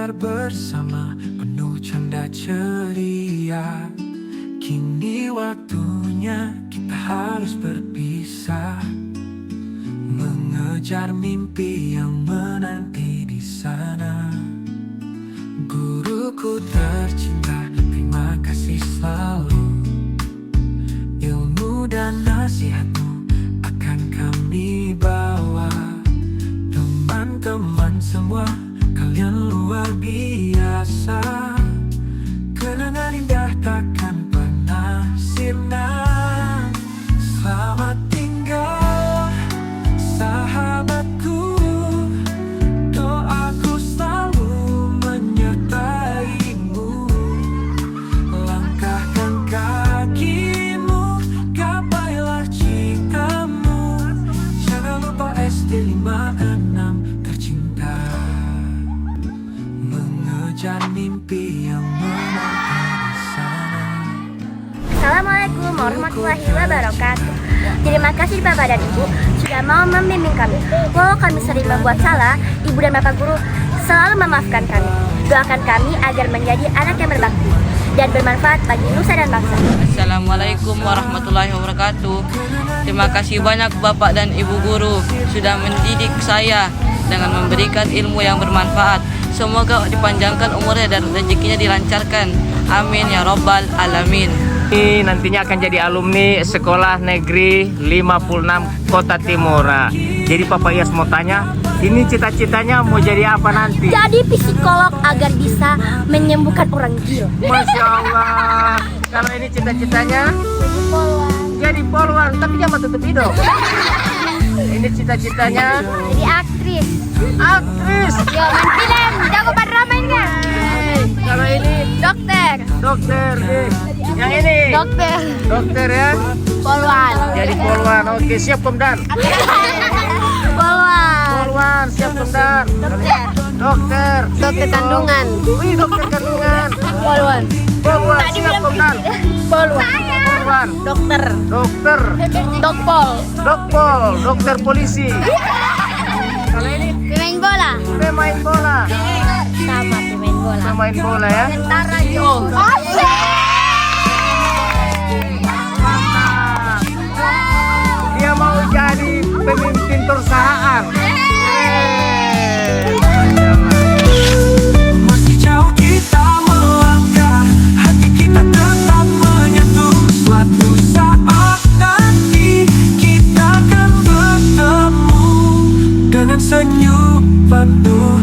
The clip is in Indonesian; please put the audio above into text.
belajar bersama penuh canda ceria. Kini waktunya kita harus berpisah, mengejar mimpi yang menanti di sana. Guruku tercinta, terima kasih selalu. Ilmu dan nasihatmu akan kami bawa. Teman-teman semua, kalian luar biasa. Kenangan indah takkan pernah sirna. Selamat tinggal, sahabatku. Doaku selalu menyertaimu. Langkahkan kakimu, gapailah cintamu. Jangan lupa SD56 tercinta, mengejar mimpi yang menanti di sana. Assalamualaikum warahmatullahi wabarakatuh. Terima kasih Bapak dan Ibu sudah mau membimbing kami. Walau kami sering membuat salah, Ibu dan Bapak Guru selalu memaafkan kami. Doakan kami agar menjadi anak yang berbakti dan bermanfaat bagi nusa dan bangsa. Assalamualaikum warahmatullahi wabarakatuh. Terima kasih banyak Bapak dan Ibu Guru sudah mendidik saya dengan memberikan ilmu yang bermanfaat. Semoga dipanjangkan umurnya dan rezekinya dilancarkan. Amin ya robbal alamin. Ini nantinya akan jadi alumni Sekolah Negeri 56 Kota Timura. Jadi Papa Iyas mau tanya, ini cita-citanya mau jadi apa nanti? Jadi psikolog agar bisa menyembuhkan orang gila. Masya Allah. Kalau ini cita-citanya jadi polwan, tapi jangan tutup hidung. Ini cita-citanya Jadi aktris. aktris. Yo, main film, jago drama enggak? Kalau ini Dokter. dokter. Yang ini Dokter. dokter ya. Polwan. Jadi polwan. Oke, siap Komdan. Polwan. Polwan, siap Komdan. Dokter. Dokter. Dokter kandungan. Wih, dokter kandungan. Polwan. Polwan, siap Komdan. Polwan. Polwan. Dokter. Dokter. Dokpol. Dokpol, dokter polisi. Kalau ini Pemain bola. pemain bola. Sama pemain bola. Pemain bola ya. Tentara yo. Dia mau jadi pemimpin perusahaan. Masih jauh kita melangkah, hati kita tetap menyatu. Suatu saat nanti kita akan bertemu dengan senyum penuh